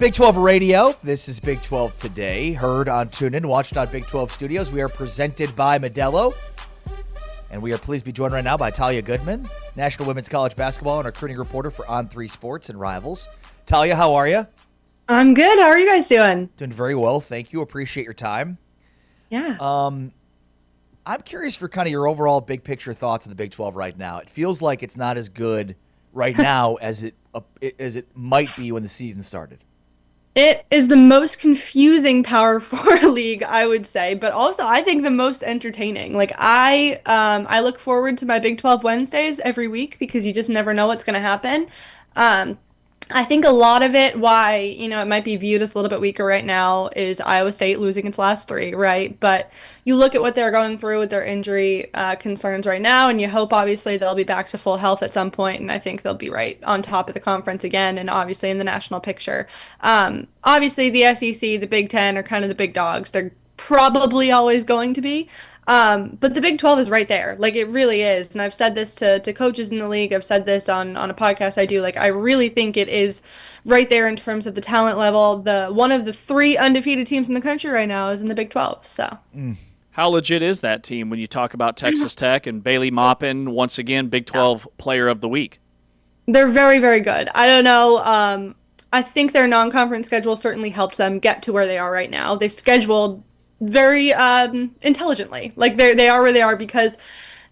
Big 12 Radio. This is Big 12 Today. Heard on TuneIn, watched on Big 12 Studios. We are presented by Modelo. And we are pleased to be joined right now by Talia Goodman, National Women's College Basketball and recruiting reporter for On3 Sports and Rivals. Talia, how are you? I'm good. How are you guys doing? Doing very well. Thank you. Appreciate your time. Yeah. I'm curious for kind of your overall big picture thoughts of the Big 12 right now. It feels like it's not as good right now as it might be when the season started. It is the most confusing Power Four league, I would say, but also I think the most entertaining. Like I look forward to my Big 12 Wednesdays every week because you just never know what's going to happen. I think a lot of it, why, it might be viewed as a little bit weaker right now, is Iowa State losing its last three, right? But you look at what they're going through with their injury concerns right now, and you hope, obviously, they'll be back to full health at some point, and I think they'll be right on top of the conference again, and obviously in the national picture. Obviously, the SEC, the Big Ten are kind of the big dogs. They're probably always going to be. But the Big 12 is right there. Like, it really is. And I've said this to coaches in the league. I've said this on a podcast I do. Like, I really think it is right there in terms of the talent level. One of the three undefeated teams in the country right now is in the Big 12. So. How legit is that team when you talk about Texas Tech and Bailey Maupin, once again, Big 12 Player of the Week? They're very, very good. I don't know. I think their non-conference schedule certainly helped them get to where they are right now. They scheduled very intelligently. Like they are where they are because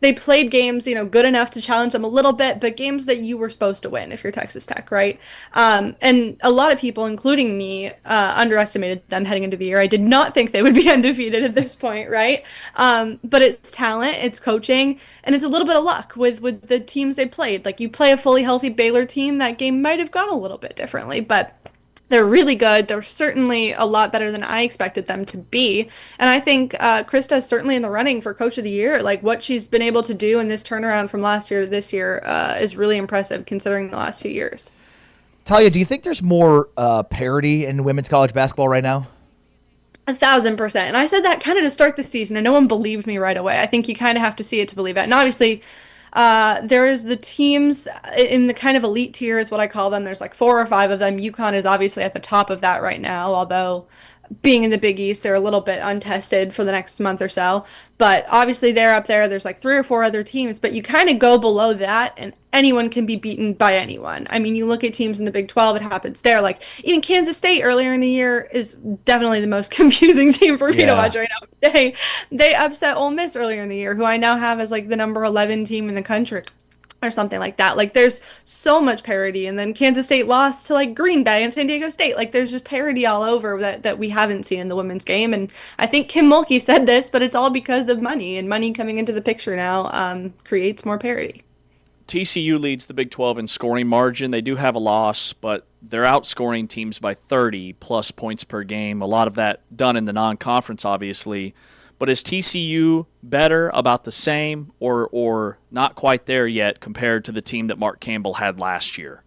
they played games, good enough to challenge them a little bit, but games that you were supposed to win if you're Texas Tech, right? And a lot of people, including me, underestimated them heading into the year. I did not think they would be undefeated at this point, right? But it's talent, it's coaching, and it's a little bit of luck with the teams they played. Like, you play a fully healthy Baylor team, that game might have gone a little bit differently, but they're really good. They're certainly a lot better than I expected them to be. And I think Krista is certainly in the running for Coach of the Year. Like, what she's been able to do in this turnaround from last year to this year is really impressive considering the last few years. Talia, do you think there's more parity in women's college basketball right now? 1,000%. And I said that kind of to start the season, and no one believed me right away. I think you kind of have to see it to believe it. And obviously, there is the teams in the kind of elite tier is what I call them. There's like 4 or 5 of them. UConn is obviously at the top of that right now, although being in the Big East, they're a little bit untested for the next month or so. But obviously they're up there. There's like 3 or 4 other teams, but you kind of go below that and anyone can be beaten by anyone. I mean, you look at teams in the Big 12, it happens there. Like, even Kansas State earlier in the year is definitely the most confusing team for me to watch right now. They upset Ole Miss earlier in the year, who I now have as like the number 11 team in the country or something like that. Like, there's so much parity. And then Kansas State lost to like Green Bay and San Diego State. Like, there's just parity all over that we haven't seen in the women's game. And I think Kim Mulkey said this, but it's all because of money, and money coming into the picture now creates more parity. TCU leads the Big 12 in scoring margin. They do have a loss, but they're outscoring teams by 30-plus points per game. A lot of that done in the non-conference, obviously. But is TCU better, about the same, or not quite there yet compared to the team that Mark Campbell had last year?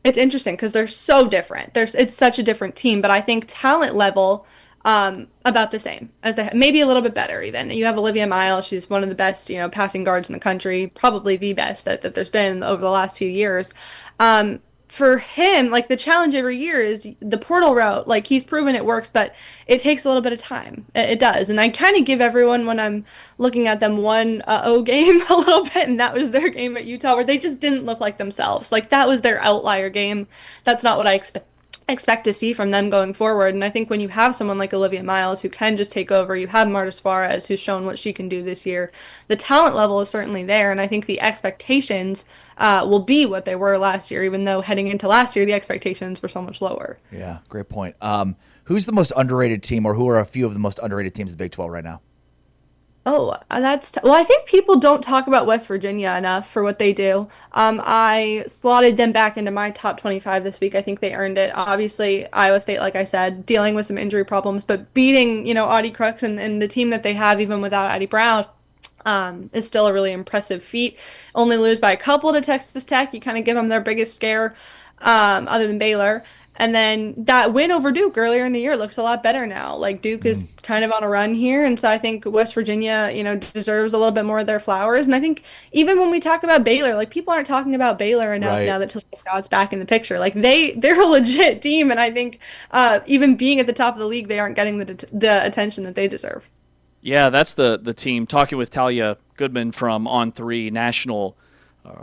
It's interesting because they're so different. It's such a different team, but I think talent level, about the same as they maybe a little bit better even. You have Olivia Miles. She's one of the best, passing guards in the country, probably the best that there's been over the last few years. For him, like, the challenge every year is the portal route. Like, he's proven it works, but it takes a little bit of time. It does. And I kind of give everyone, when I'm looking at them, one O game a little bit, and that was their game at Utah, where they just didn't look like themselves. Like, that was their outlier game. That's not what I expect to see from them going forward. And I think when you have someone like Olivia Miles who can just take over, you have Marta Suarez who's shown what she can do this year, the talent level is certainly there, and I think the expectations will be what they were last year, even though heading into last year the expectations were so much lower. Yeah, great point. Who's the most underrated team, or who are a few of the most underrated teams in the Big 12 right now? Oh, well, I think people don't talk about West Virginia enough for what they do. I slotted them back into my top 25 this week. I think they earned it. Obviously, Iowa State, like I said, dealing with some injury problems, but beating, Audie Crooks and the team that they have, even without Addie Brown, is still a really impressive feat. Only lose by a couple to Texas Tech. You kind of give them their biggest scare, other than Baylor. And then that win over Duke earlier in the year looks a lot better now. Like Duke is kind of on a run here. And so I think West Virginia, deserves a little bit more of their flowers. And I think even when we talk about Baylor, like people aren't talking about Baylor enough Right. now that Talia Scott's back in the picture. Like they're a legit team. And I think even being at the top of the league, they aren't getting the attention that they deserve. Yeah, that's the team. Talking with Talia Goodman from On3, national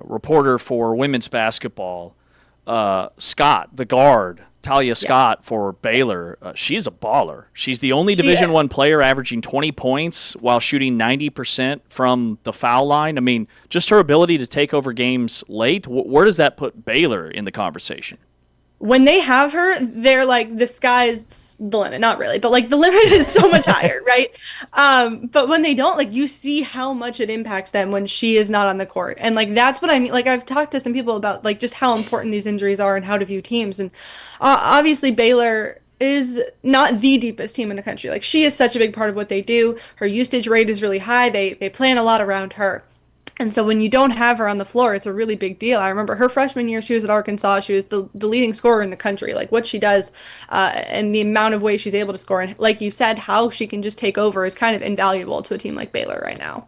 reporter for women's basketball. Scott, the guard, Talia Scott for Baylor. She's a baller. She's the only Division I player averaging 20 points while shooting 90% from the foul line. I mean, just her ability to take over games late. Where does that put Baylor in the conversation? When they have her, they're like, the sky's the limit. Not really, but like the limit is so much higher, right? But when they don't, like you see how much it impacts them when she is not on the court. And like that's what I mean. Like I've talked to some people about like just how important these injuries are and how to view teams. And obviously Baylor is not the deepest team in the country. Like she is such a big part of what they do. Her usage rate is really high. They plan a lot around her. And so when you don't have her on the floor, it's a really big deal. I remember her freshman year, she was at Arkansas. She was the leading scorer in the country. Like what she does and the amount of ways she's able to score. And like you said, how she can just take over is kind of invaluable to a team like Baylor right now.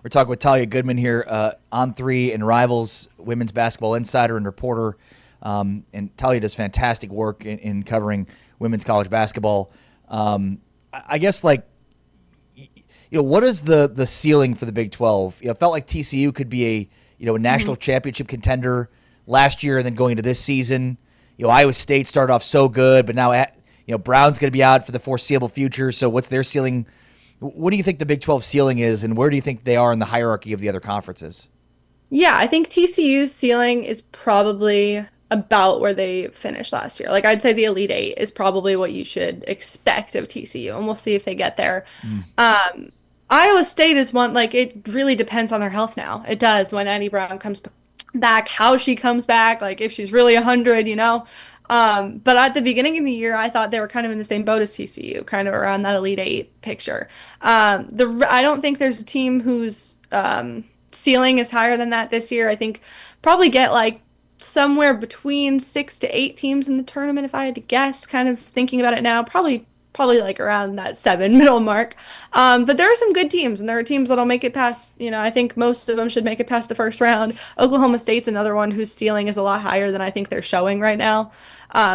We're talking with Talia Goodman here, On3 and Rivals, women's basketball insider and reporter. And Talia does fantastic work in covering women's college basketball. I guess, like, what is the ceiling for the Big 12? It felt like TCU could be a national championship contender last year, and then going into this season, Iowa State started off so good, but now Brown's going to be out for the foreseeable future. So what's their ceiling? What do you think the Big 12 ceiling is, and where do you think they are in the hierarchy of the other conferences? Yeah, I think TCU's ceiling is probably about where they finished last year. Like I'd say the Elite Eight is probably what you should expect of TCU, and we'll see if they get there. Iowa State is one, like it really depends on their health now. It does when Annie Brown comes back, how she comes back, like if she's really 100, But at the beginning of the year, I thought they were kind of in the same boat as TCU, kind of around that Elite Eight picture. I don't think there's a team whose ceiling is higher than that this year. I think probably get like somewhere between 6 to 8 teams in the tournament, if I had to guess, kind of thinking about it now, probably like around that 7 middle mark. But there are some good teams, and there are teams that'll make it past, I think most of them should make it past the first round. Oklahoma State's another one whose ceiling is a lot higher than I think they're showing right now.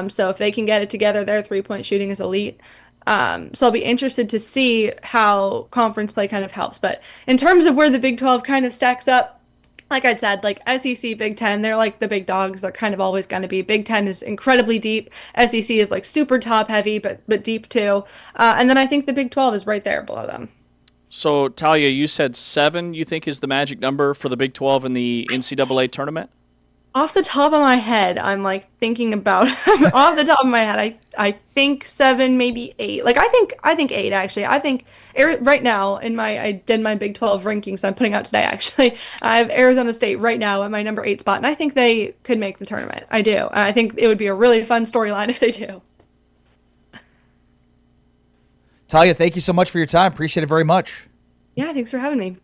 So if they can get it together, their three-point shooting is elite. So I'll be interested to see how conference play kind of helps. But in terms of where the Big 12 kind of stacks up, like I said, like SEC, Big Ten, they're like the big dogs. They're kind of always going to be. Big Ten is incredibly deep. SEC is like super top heavy, but deep too. And then I think the Big 12 is right there below them. So, Talia, you said 7 you think is the magic number for the Big 12 in the NCAA tournament? Off the top of my head, I'm like thinking about off the top of my head, I think 7, maybe 8. Like I think 8 actually. I think right now I did my Big 12 rankings I'm putting out today actually. I have Arizona State right now at my number 8 spot, and I think they could make the tournament. I do. And I think it would be a really fun storyline if they do. Talia, thank you so much for your time. Appreciate it very much. Yeah, thanks for having me.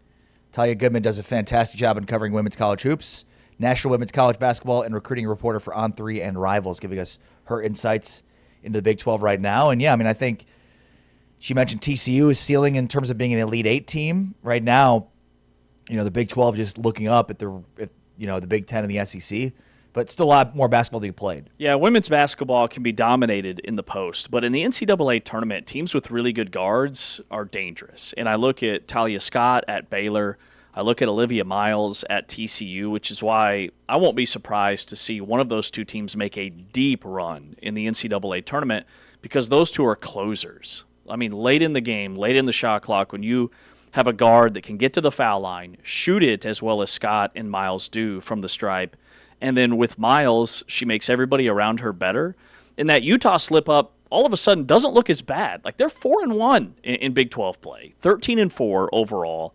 Talia Goodman does a fantastic job in covering women's college hoops. National women's college basketball and recruiting reporter for On3 and Rivals, giving us her insights into the Big 12 right now. And yeah, I mean, I think she mentioned TCU is ceiling in terms of being an Elite 8 team right now. The Big 12 just looking up at the Big 10 and the SEC, but still a lot more basketball to be played. Yeah, women's basketball can be dominated in the post, but in the NCAA tournament, teams with really good guards are dangerous. And I look at Talia Scott at Baylor. I look at Olivia Miles at TCU, which is why I won't be surprised to see one of those two teams make a deep run in the NCAA tournament, because those two are closers. I mean, late in the game, late in the shot clock, when you have a guard that can get to the foul line, shoot it as well as Scott and Miles do from the stripe, and then with Miles, she makes everybody around her better. And that Utah slip-up all of a sudden doesn't look as bad. Like, they're 4-1 in Big 12 play, 13-4 overall.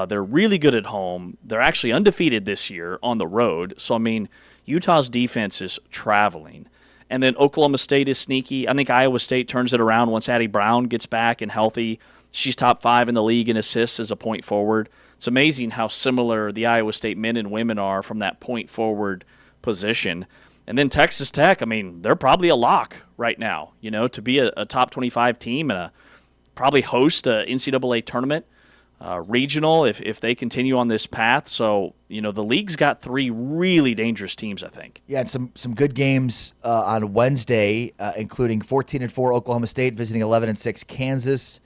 They're really good at home. They're actually undefeated this year on the road. So, I mean, Utah's defense is traveling. And then Oklahoma State is sneaky. I think Iowa State turns it around once Addie Brown gets back and healthy. She's top 5 in the league in assists as a point forward. It's amazing how similar the Iowa State men and women are from that point forward position. And then Texas Tech, I mean, they're probably a lock right now, to be a top 25 team and probably host a NCAA tournament, regional if they continue on this path. So, the league's got 3 really dangerous teams, I think. Yeah, and some good games on Wednesday, including 14-4 Oklahoma State visiting 11-6 Kansas,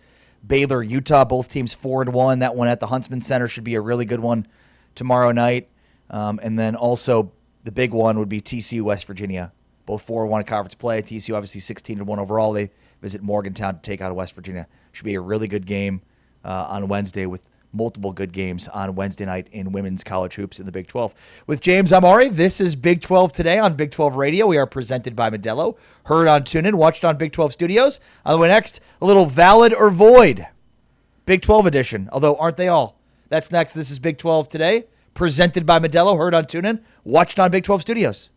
Baylor, Utah, both teams 4-1. That one at the Huntsman Center should be a really good one tomorrow night. And then also the big one would be TCU, West Virginia. Both 4-1 in conference play. TCU obviously 16-1 overall. They visit Morgantown to take on West Virginia. Should be a really good game on Wednesday, with multiple good games on Wednesday night in women's college hoops in the Big 12. With James, I'm Ari. This is Big 12 Today on Big 12 Radio. We are presented by Modelo. Heard on TuneIn, watched on Big 12 Studios. On the way next, a little Valid or Void, Big 12 edition, although aren't they all? That's next. This is Big 12 Today, presented by Modelo. Heard on TuneIn, watched on Big 12 Studios.